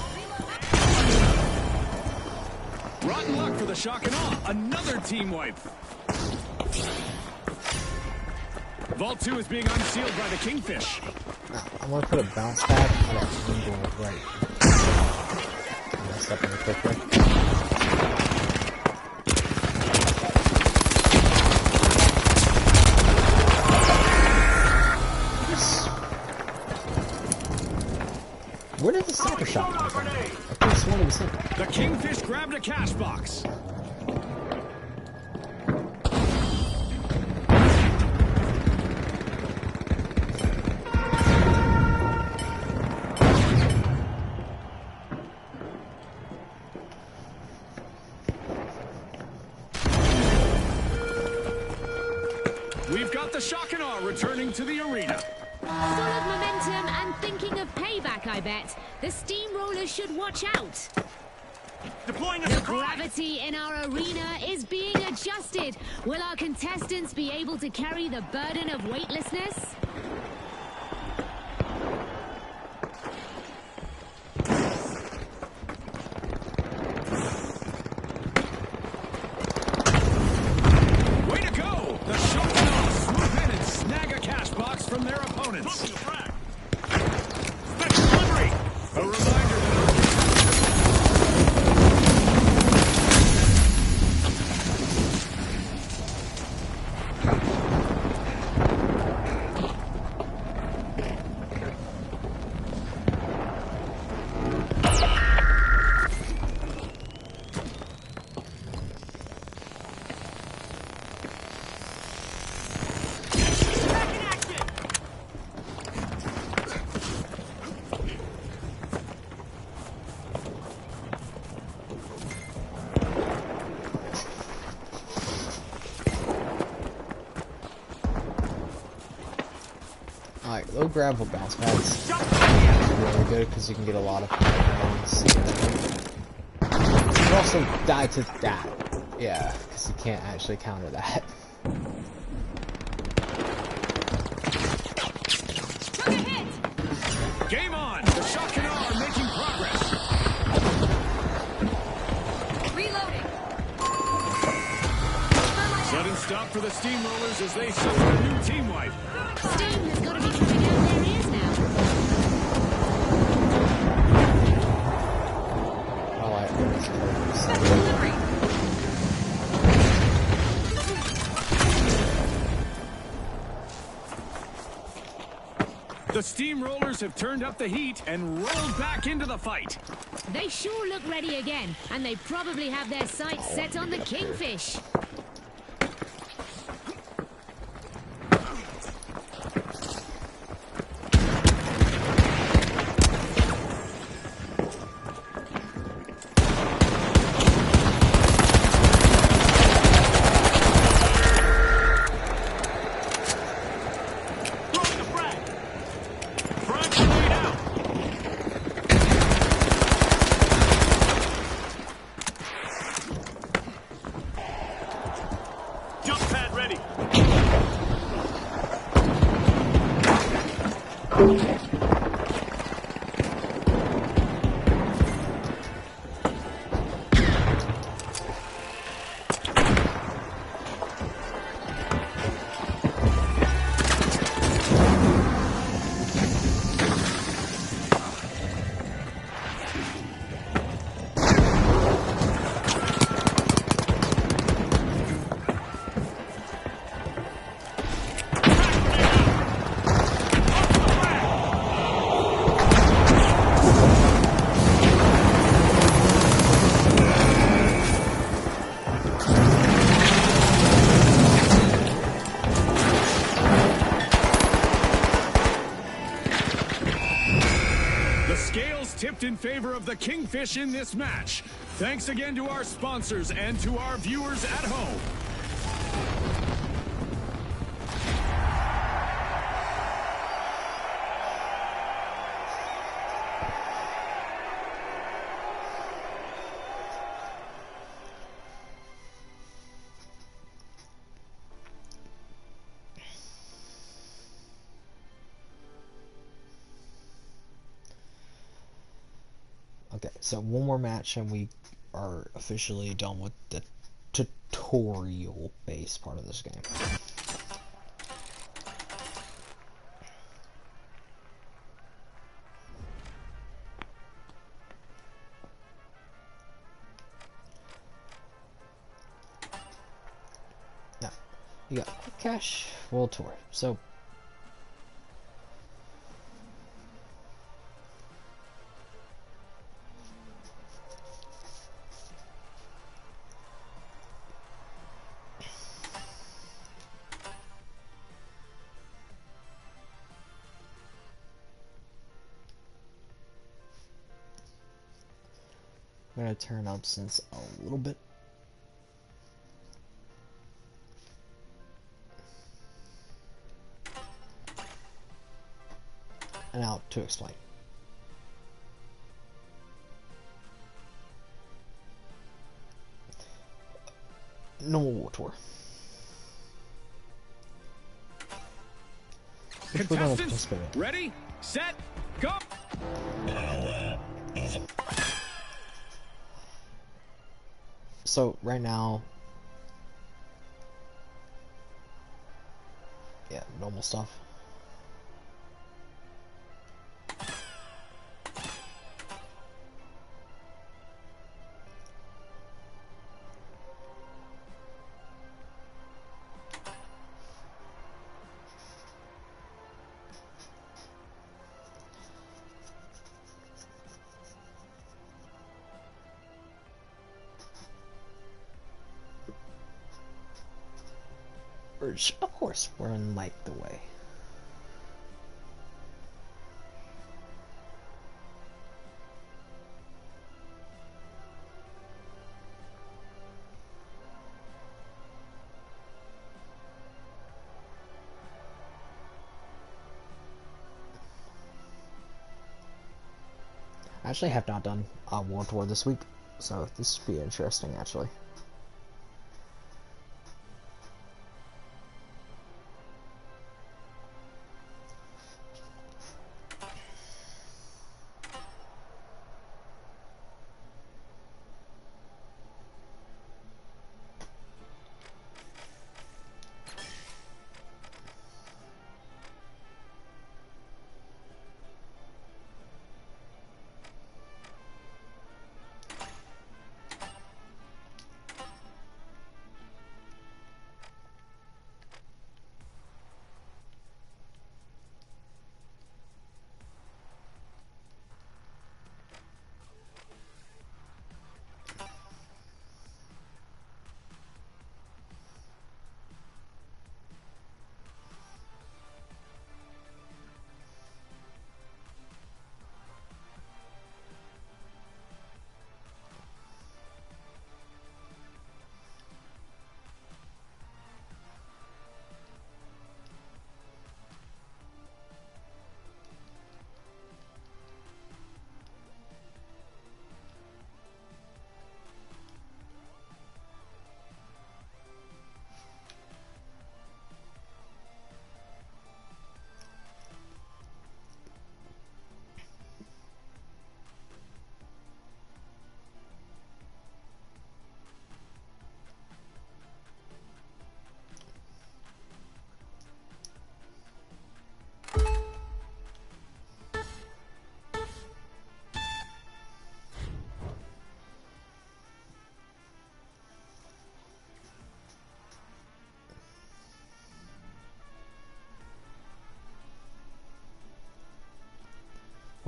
Rotten luck for the Shock and Awe. Another team wipe. Vault 2 is being unsealed by the Kingfish. I'm going to put a bounce pad on that angle right. Messed up really quickly. Where did the sniper shot come from? I could have sworn it was him. The Kingfish grabbed a cash box. We've got the Shock and Awe returning to the arena. Full of momentum and thinking of payback, I bet. The Steamrollers should watch out. Deploying a The surprise. gravity in our arena is being adjusted. Will our contestants be able to carry the burden of weightlessness? Way to go! The Shock and Awe swoop in and snag a cash box from their opponents. Close to frag. Special delivery. A reminder that Back in action. Alright, low gravel bounce pads. Jump. Really good because you can get a lot of points. You also die to that. Yeah, because you can't actually counter that. Took a hit! game on! The Shock and Awe are making progress. Reloading! Sudden stop for the Steamrollers as they suffer a new team wipe. Steam has got to be coming out their ears now. Alright, Special delivery! The Steamrollers have turned up the heat and rolled back into the fight. They sure look ready again, and they probably have their sights set on the Kingfish. Throwing the frag. Frag grenade out. Jump pad ready. The scales tipped in favor of the Kingfish in this match. Thanks again to our sponsors and to our viewers at home. Okay, so one more match and we are officially done with the tutorial base part of this game. Now, you got Quick Cash World Tour. So, I'm going to turn up since a little bit. And now to explain. Normal War Tour. Which we're gonna Contestants, participate in. ready, set, go! So right now, yeah, normal stuff. Which, of course, we're in Light the Way. I actually have not done World Tour this week, so this should be interesting, actually.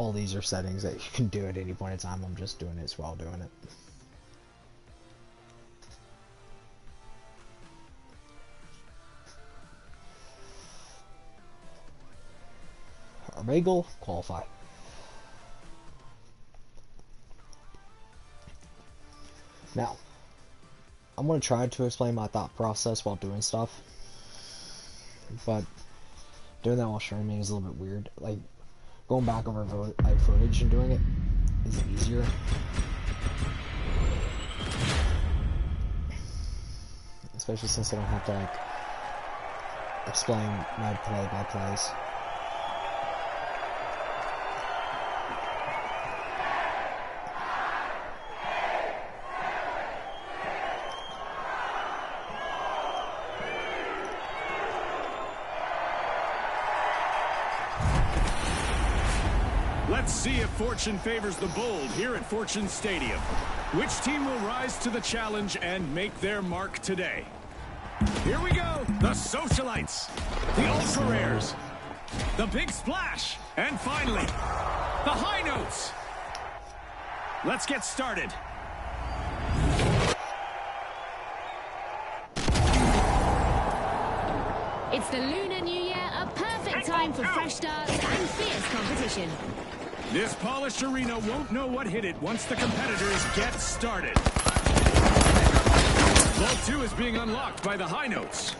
all these are settings that you can do at any point in time. I'm just doing this while doing it. Armagle, qualify. Now, I'm going to try to explain my thought process while doing stuff, but doing that while streaming is a little bit weird. Like, going back over footage and doing it is easier. Especially since I don't have to, like, explain my play-by-plays. Let's see if fortune favors the bold here at Fortune Stadium. Which team will rise to the challenge and make their mark today? Here we go, the Socialites, the Ultra Rares, the Big Splash, and finally, the High Notes. Let's get started. It's the Lunar New Year, a perfect time for fresh starts and fierce competition. This polished arena won't know what hit it once the competitors get started. Vault 2 is being unlocked by the High Notes.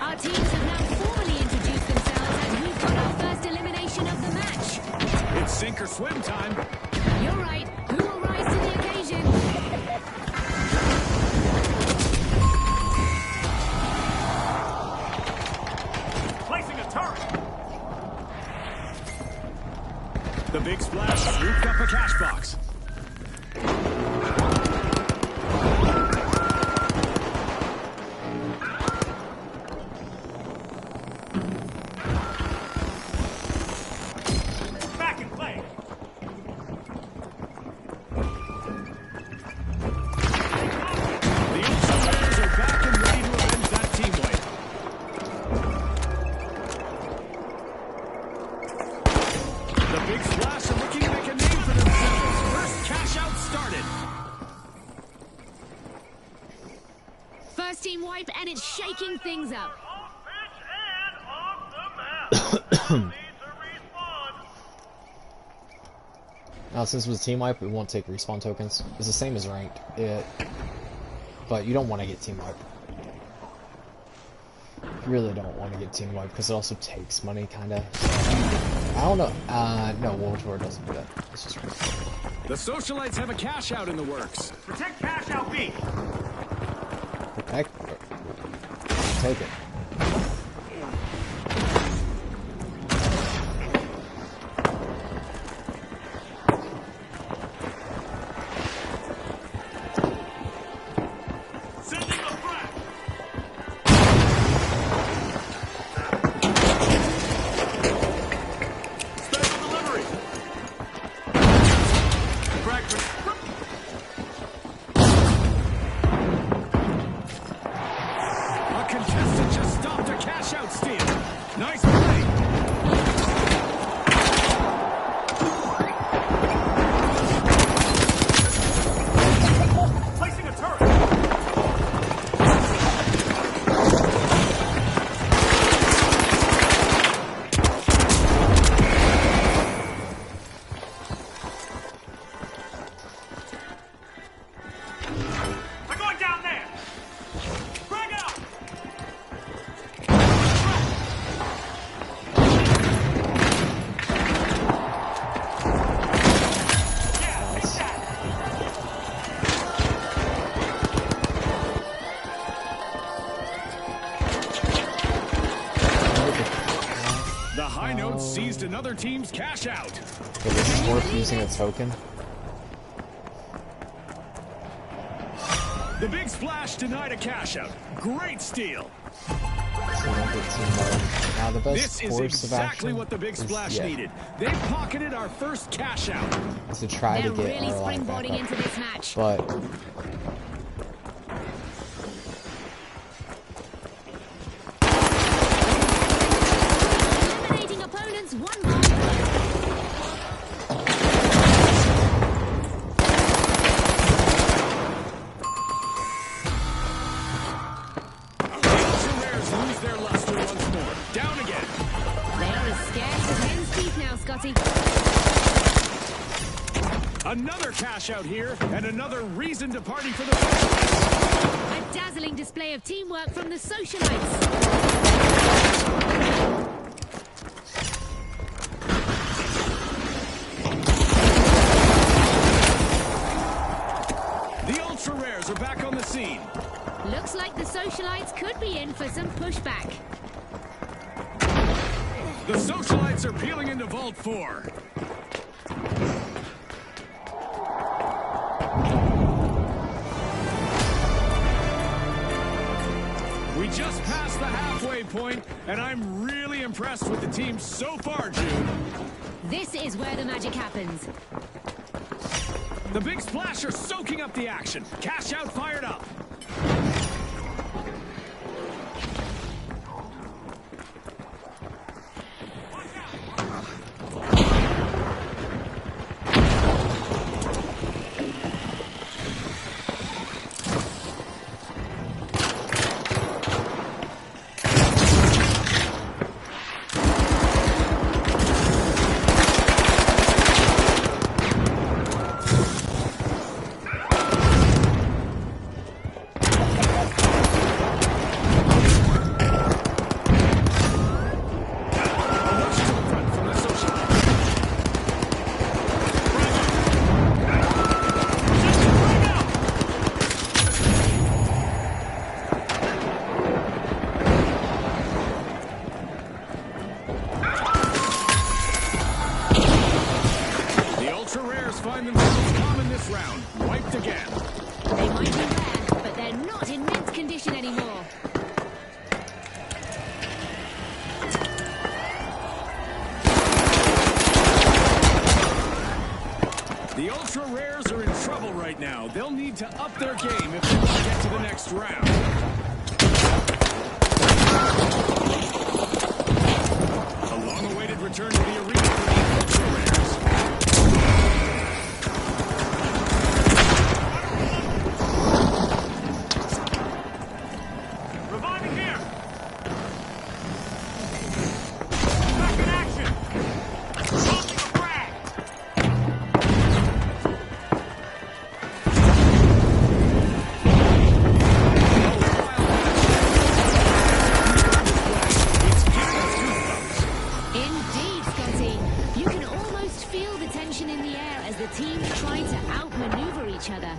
Our teams have now formally introduced themselves, and we've got our first elimination of the match. It's sink or swim time. You're right. Who will rise to the occasion? Placing a turret. The Big Splash swooped up a cash box. Back in play. The Ultra Rares are back and ready to avenge that team wipe. The Big Splash are looking to make a name for themselves. First cash out started. First team wipe, and it's shaking things up. Off pitch and off the map. All need to respawn. Now, since it was a team wipe, we won't take respawn tokens. It's the same as ranked, but you don't want to get team wipe. You really don't want to get team wipe because it also takes money, kind of. I don't know. No, World Tour doesn't do that. It's just The Socialites have a cash out in the works. Protect cash out B. protect. Take it. Sending a frag. Special delivery. Frag. A contestant just stopped a cash out steal. Nice play. Placing a turret. They're going down there. Frag out. Yeah, take that. The High Notes seized another team's cash out. But this is worth using a token. The Big Splash denied a cash out. Great steal. So you don't get team wipe. Now the best This is course of exactly action what the Big is- Splash yeah, needed. They pocketed our first cash out. is to try They're to get really our life back springboarding up. into this match. But Eliminating opponents one their luster once more. Down again. They are as scared as hen's teeth now, Scotty. Another cash out here, and another reason to party for the Socialites. A dazzling display of teamwork from the Socialites. The Ultra Rares are back on the scene. Looks like the Socialites could be in for some pushback. The Socialites are peeling into Vault 4. We just passed the halfway point, and I'm really impressed with the team so far, Jude. This is where the magic happens. The Big Splash are soaking up the action. Cash out fired up. Find themselves calm in this round. Wiped again. They might be rare, but they're not in mint condition anymore. The Ultra Rares are in trouble right now. They'll need to up their game if they want to get to the next round. A long-awaited return to the arena for the Ultra Rares. Reviving here! Back in action! Launching a frag! Indeed, Scotty. You can almost feel the tension in the air as the teams try to outmaneuver each other.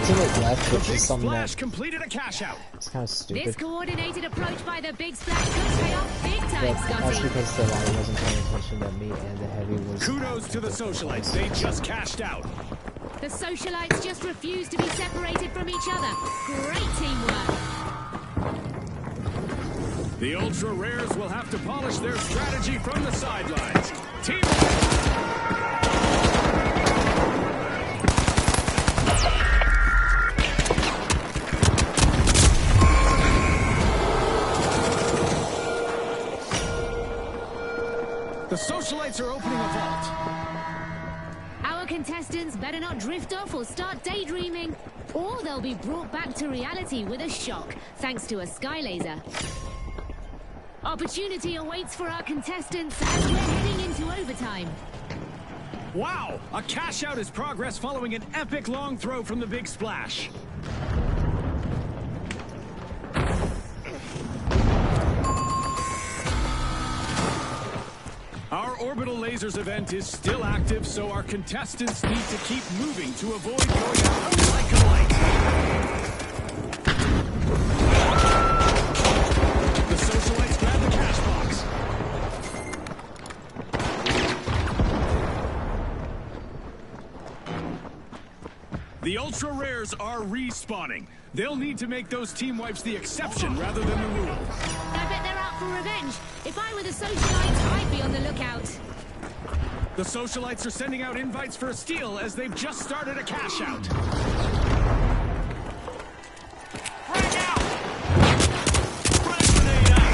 2 left, The which Big is something Splash that completed a cash out. it's kind of This stupid. coordinated approach by the Big Splash could pay off big But time, that's Scotty. because the light wasn't paying attention that me and the heavy was. Kudos to the Socialites. They just cashed out. The Socialites just refuse to be separated from each other. Great teamwork. The Ultra Rares will have to polish their strategy from the sidelines. Team. The Socialites are opening a vault. Our contestants better not drift off or start daydreaming, or they'll be brought back to reality with a shock, thanks to a sky laser. Opportunity awaits for our contestants as we're heading into overtime. Wow! A cash out is progress following an epic long throw from the Big Splash. Our Orbital Lasers event is still active, so our contestants need to keep moving to avoid going out like a light. The Socialites grab the cash box. The Ultra Rares are respawning. They'll need to make those team wipes the exception rather than the rule. I bet they're out for revenge. If I were the Socialites, I'd be on the lookout. The Socialites are sending out invites for a steal as they've just started a cash out. Frag out! Frag grenade out!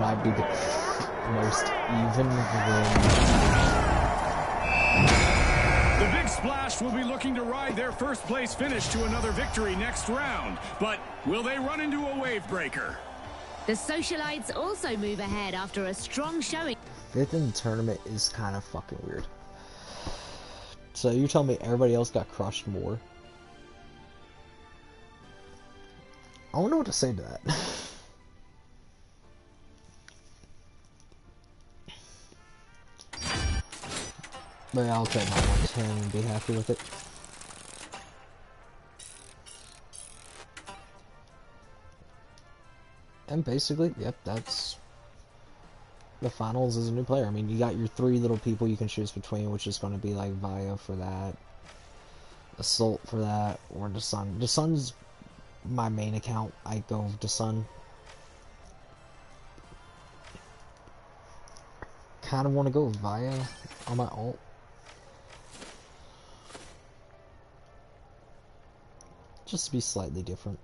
might be the most even win. The Big Splash will be looking to ride their first place finish to another victory next round. But will they run into a wave breaker? The Socialites also move ahead after a strong showing. 5th in the tournament is kind of fucking weird. So you're telling me everybody else got crushed more? I don't know what to say to that. But yeah, I'll take my 110 and be happy with it. And basically, yep, that's the finals as a new player. I mean, you got your 3 little people you can choose between, which is going to be like Vio for that, Assault for that, or Dasun. Dasun's my main account. I go with Dasun. Kind of want to go with Vio on my ult. Just to be slightly different.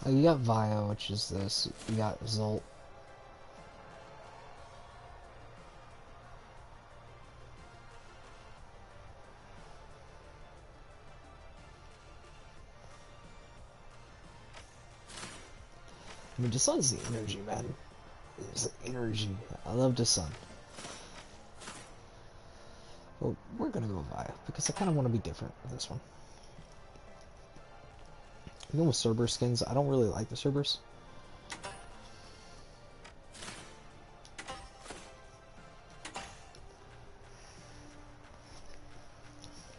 You got Vio, which is this. You got Zolt. I mean, Dasun's the energy, man. It's the energy. I love Dasun. Well, we're gonna go with Vio, because I kind of want to be different with this one. I'm going with Cerberus skins. I don't really like the Cerberus.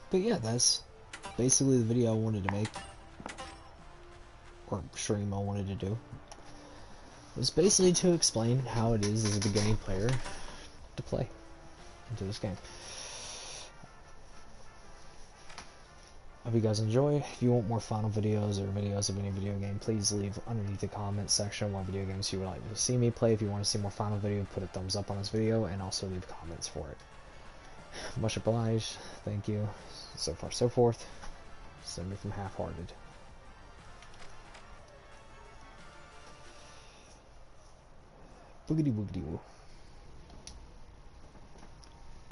But yeah, that's basically the video I wanted to make. Or stream I wanted to do. It was basically to explain how it is as a beginning player to play into this game. Hope you guys enjoy. If you want more final videos or videos of any video game, please leave underneath the comments section what video games you would like to see me play. If you want to see more final video, put a thumbs up on this video and also leave comments for it. Much obliged. Thank you. So far, so forth. Send me from Half-Hearted. Boogity boogity woo.